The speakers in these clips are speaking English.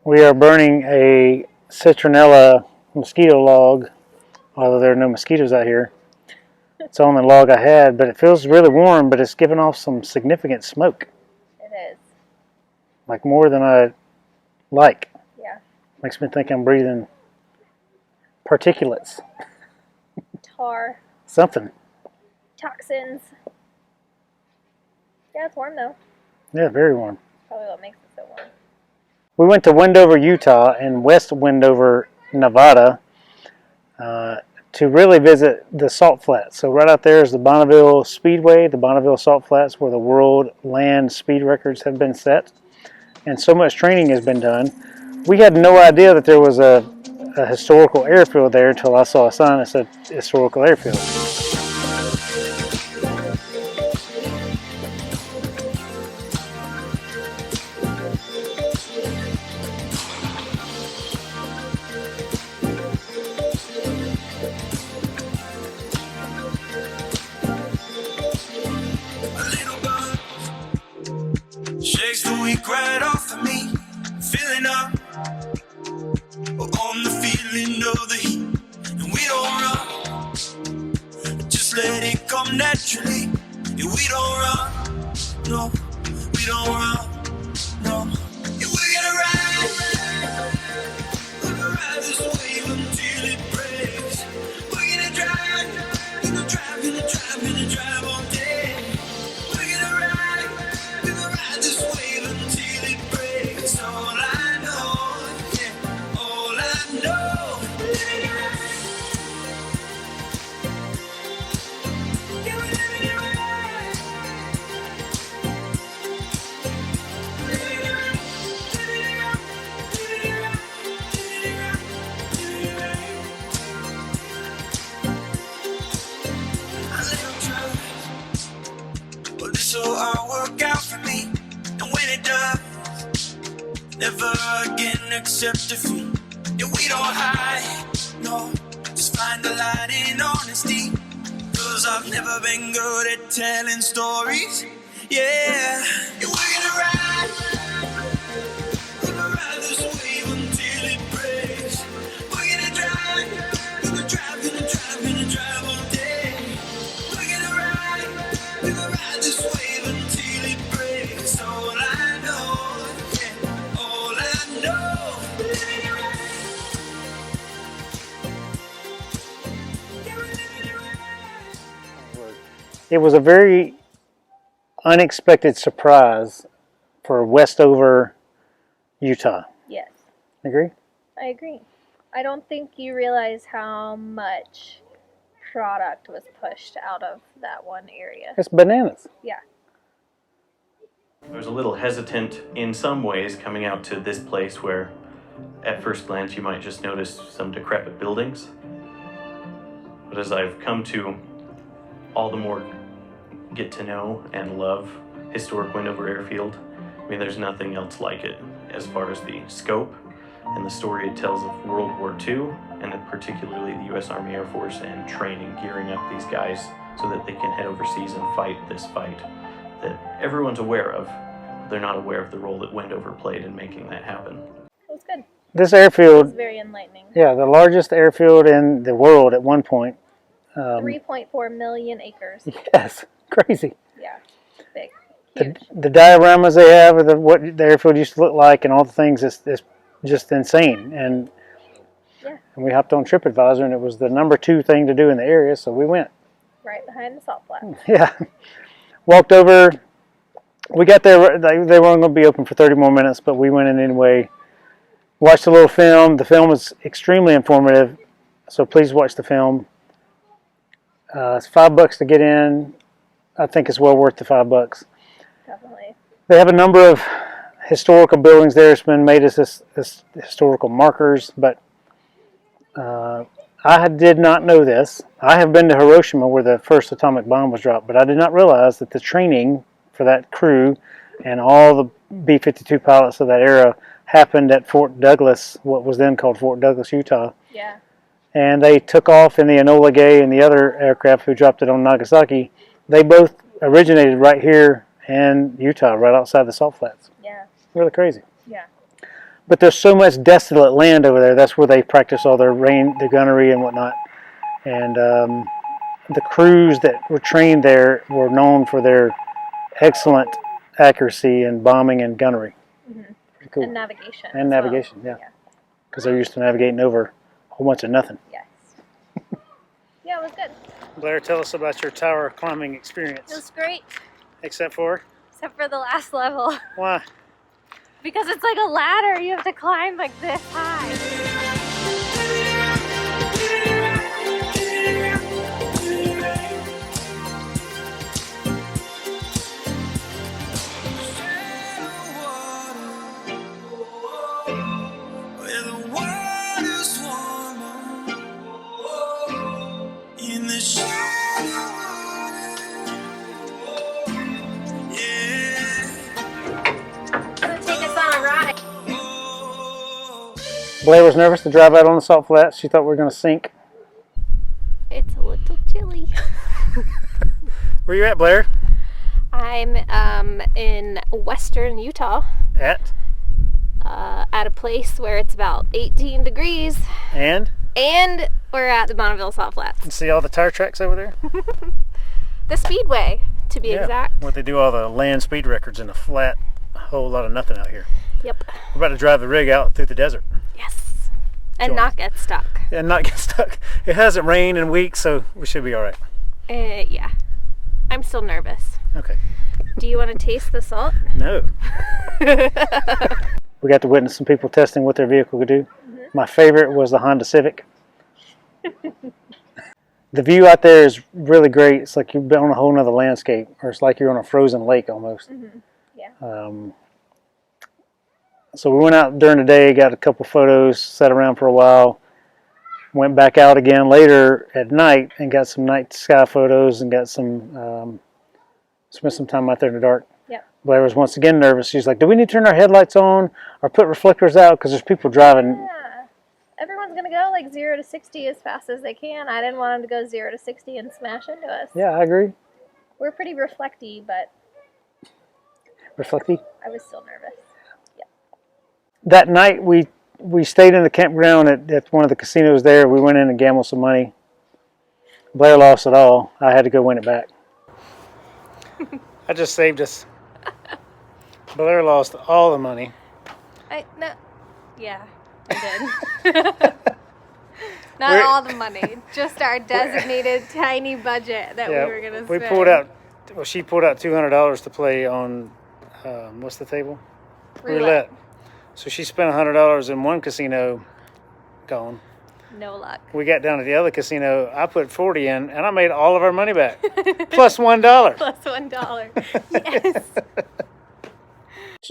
We are burning a citronella mosquito log, although there are no mosquitoes out here. It's the only log I had, but it feels really warm, but it's giving off some significant smoke. It is. Like more than I like. Yeah. Makes me think I'm breathing particulates. Tar. Something. Toxins. Yeah, it's warm though. Yeah, very warm. Probably what makes it so warm. We went to Wendover, Utah, and West Wendover, Nevada, to really visit the Salt Flats. So right out there is the Bonneville Speedway, the Bonneville Salt Flats, where the world land speed records have been set, and so much training has been done. We had no idea that there was a historical airfield there until I saw a sign that said historical airfield. Shakes the week right off of me, filling up on the feeling of the heat. And we don't run, just let it come naturally. And we don't run, no, we don't run, no. And we're gonna ride this wave until it breaks. We're gonna drive, gonna drive, gonna drive, gonna drive all day. We're gonna ride this wave until it breaks. All I know, yeah, all I know. Yeah, we're living it right. Living it right, living it right, living it right, living it right, living it right. I let 'em try, but this'll all work out for me. And when it does, never again accept defeat. And we don't hide, no, just find the light in honesty. 'Cause I've never been good at telling stories, yeah. And we're gonna ride this wave until it breaks. We're gonna drive, gonna drive, gonna drive, gonna drive all day. We're gonna ride this wave until it breaks. All I know, yeah, all I know. Living it right. Yeah, we're living it right. It was a very unexpected surprise for Westover, Utah. Yes, Agree? I agree. I don't think you realize how much product was pushed out of that one area. It's bananas. Yeah. I was a little hesitant in some ways coming out to this place where at first glance you might just notice some decrepit buildings. But as I've come to all the more get to know and love historic Wendover Airfield, I mean, there's nothing else like it as far as the scope and the story it tells of World War II, and particularly the U.S. Army Air Force and training, gearing up these guys so that they can head overseas and fight this fight that everyone's aware of. They're not aware of the role that Wendover played in making that happen. It was good. This It airfield, was very enlightening. yeah, the largest airfield in the world at one point. 3.4 million acres. Yes, crazy. Yeah, big, huge. The dioramas they have of what the airfield used to look like and all the things is just insane. And we hopped on TripAdvisor, and it was the #2 thing to do in the area, so we went. Right behind the salt flats. Yeah. Walked over. We got there. They weren't going to be open for 30 more minutes, but we went in anyway. Watched a little film. The film was extremely informative, so please watch the film. It's $5 to get in. I think it's well worth the $5. Definitely. They have a number of historical buildings there. It's been made as this historical markers, but I did not know this. I have been to Hiroshima where the first atomic bomb was dropped, but I did not realize that the training for that crew and all the B-52 pilots of that era happened at Fort Douglas, what was then called Fort Douglas, Utah. Yeah. And they took off in the Enola Gay and the other aircraft who dropped it on Nagasaki. They both originated right here in Utah, right outside the Salt Flats. Yeah. Really crazy. Yeah. but there's so much desolate land over there. That's where they practice all their gunnery and whatnot. And the crews that were trained there were known for their excellent accuracy in bombing and gunnery. Pretty cool. And navigation. And navigation, well. yeah. Because they're used to navigating over a whole bunch of nothing. Yes. Yeah, it was good. Blair, tell us about your tower climbing experience. It was great, Except for? except for the last level. Why? Because it's like a ladder. You have to climb like this high. Where the water's warmer in the shallow water. Yeah. Gonna take us on a ride. Blair was nervous to drive out on the salt flats. She thought we were going to sink. It's a little chilly. Where you at, Blair? I'm in western Utah At? at a place where it's about 18 degrees. And? And we're at the Bonneville Salt Flats. You see all the tire tracks over there? The Speedway, to be exact. Where they do all the land speed records in a flat, whole lot of nothing out here. Yep. We're about to drive the rig out through the desert. Yes. And Join not get stuck. And not get stuck. It hasn't rained in weeks, so we should be all right. Yeah. I'm still nervous. Okay. Do you want to taste the salt? No. We got to witness some people testing what their vehicle could do. My favorite was the Honda Civic. The view out there is really great. It's like you've been on a whole nother landscape, or it's like you're on a frozen lake almost. Yeah. So we went out during the day, got a couple photos, sat around for a while, went back out again later at night and got some night sky photos and got some, spent some time out there in the dark. Yep. Blair was once again nervous. She's like, do we need to turn our headlights on or put reflectors out? Because there's people driving. Yeah. Everyone's going to go like 0 to 60 as fast as they can. I didn't want them to go 0 to 60 and smash into us. Yeah, I agree. We're pretty reflecty, but Reflecty. I was still nervous. That night we stayed in the campground at one of the casinos there. We went in and gambled some money. Blair lost it all. I had to go win it back. I just saved us. Blair lost all the money. Yeah, I did. Not all the money, just our designated tiny budget that we were going to spend. We pulled out, well, she pulled out $200 to play on, what's the table? Roulette. So she spent $100 in one casino, gone. No luck. We got down to the other casino. I put 40 in, and I made all of our money back, plus $1. Plus $1. Yes.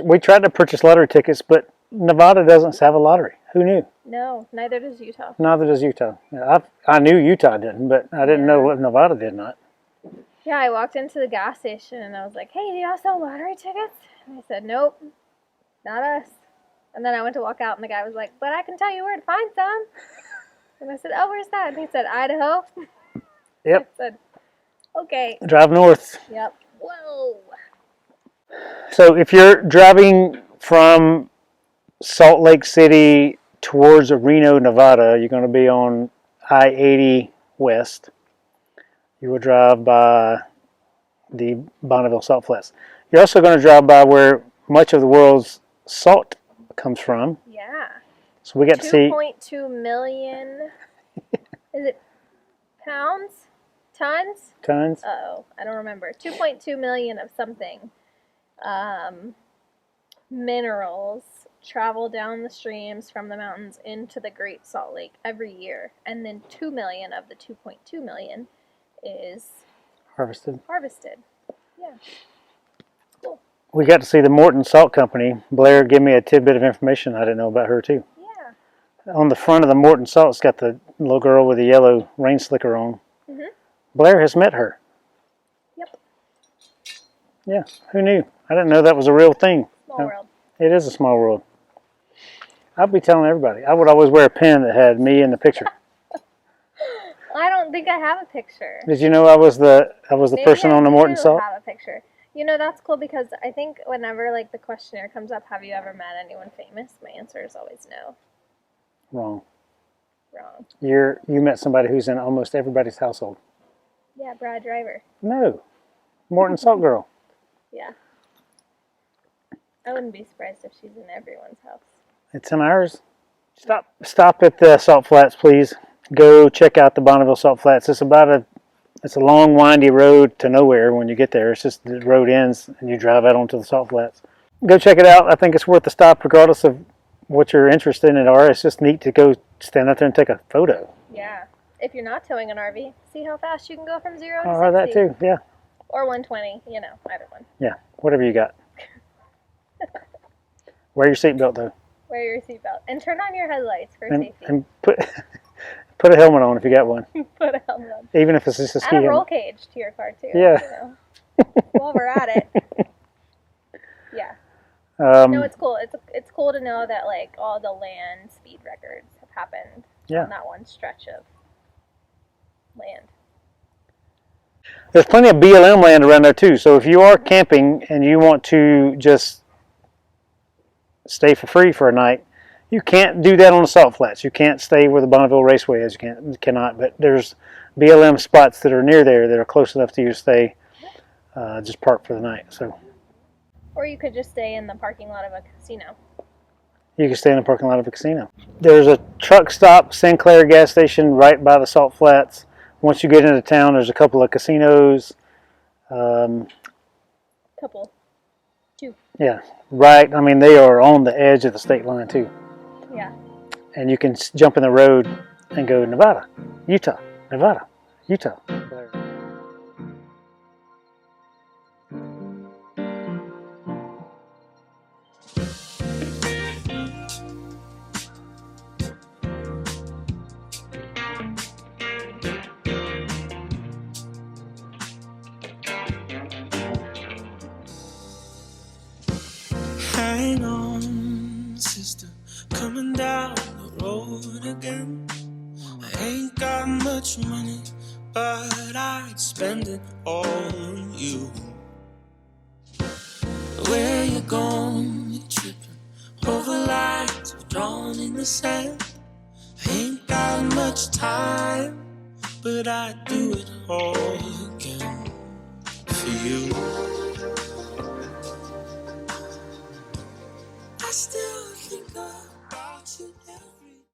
We tried to purchase lottery tickets, but Nevada doesn't have a lottery. Who knew? No, neither does Utah. Neither does Utah. Yeah, I knew Utah didn't, but I didn't know what Nevada did not. Yeah, I walked into the gas station and I was like, hey, do y'all sell lottery tickets? And they said, nope, not us. And then I went to walk out and the guy was like, but I can tell you where to find some. And I said, oh, where's that? And he said, Idaho. Yep. I said, okay. Drive north. Yep. Whoa. So if you're driving from Salt Lake City towards Reno, Nevada, you're going to be on I-80 West. You will drive by the Bonneville Salt Flats. You're also going to drive by where much of the world's salt comes from. Yeah. So we got to see 2.2 million. Is it pounds? Tons? tons. Uh-oh, I don't remember. 2.2 million of something. Minerals travel down the streams from the mountains into the Great Salt Lake every year. And then 2 million of the 2.2 million is Harvested. Yeah. Cool. We got to see the Morton Salt Company. Blair gave me a tidbit of information I didn't know about her too. Yeah. On the front of the Morton Salt, it's got the little girl with the yellow rain slicker on. Mhm. Blair has met her. Yep. Yeah, who knew? I didn't know that was a real thing. Small world. It is a small world. I'll be telling everybody. I would always wear a pin that had me in the picture. I don't think I have a picture. Did you know I was the person on the Morton Maybe I Salt? do have a picture. You know, that's cool because I think whenever like the questionnaire comes up, have you ever met anyone famous? My answer is always no. Wrong. Wrong. You met somebody who's in almost everybody's household. Yeah, Brad Driver. No. Morton Salt Girl. Yeah. I wouldn't be surprised if she's in everyone's house. It's in ours. Stop at the Salt Flats, please. Go check out the Bonneville Salt Flats. It's a long, windy road to nowhere when you get there. It's just the road ends and you drive out onto the Salt Flats. Go check it out. I think it's worth the stop regardless of what you're interested in it are. It's just neat to go stand out there and take a photo. Yeah. If you're not towing an RV, see how fast you can go from 0 to 60. Oh, that too, yeah. Or 120, you know, either one. Yeah, whatever you got. Wear your seatbelt though. Wear your seatbelt. And turn on your headlights for And safety. put a helmet on if you got one. Put a helmet on. Even if it's just a ski Add a roll helmet. cage to your car too. Yeah. You know, while we're at it. Yeah. No, it's cool. It's cool to know that like all the land speed records have happened on that one stretch of land. There's plenty of BLM land around there too. So if you are camping and you want to just stay for free for a night, you can't do that on the Salt Flats. You can't stay where the Bonneville Raceway is. You cannot. But there's BLM spots that are near there that are close enough to you to stay. Just park for the night. So. Or you could just stay in the parking lot of a casino. You can stay in the parking lot of a casino. There's a truck stop, Sinclair gas station, right by the Salt Flats. Once you get into town, there's a couple of casinos. Couple. 2. Yeah, right. I mean, they are on the edge of the state line too. Yeah. And you can jump in the road and go Nevada, Utah, Nevada, Utah. Hang on, sister, coming down the road again. I ain't got much money, but I'd spend it all on you. Where you going? You tripping over lines drawn in the sand. I ain't got much time, but I'd do it all again for you.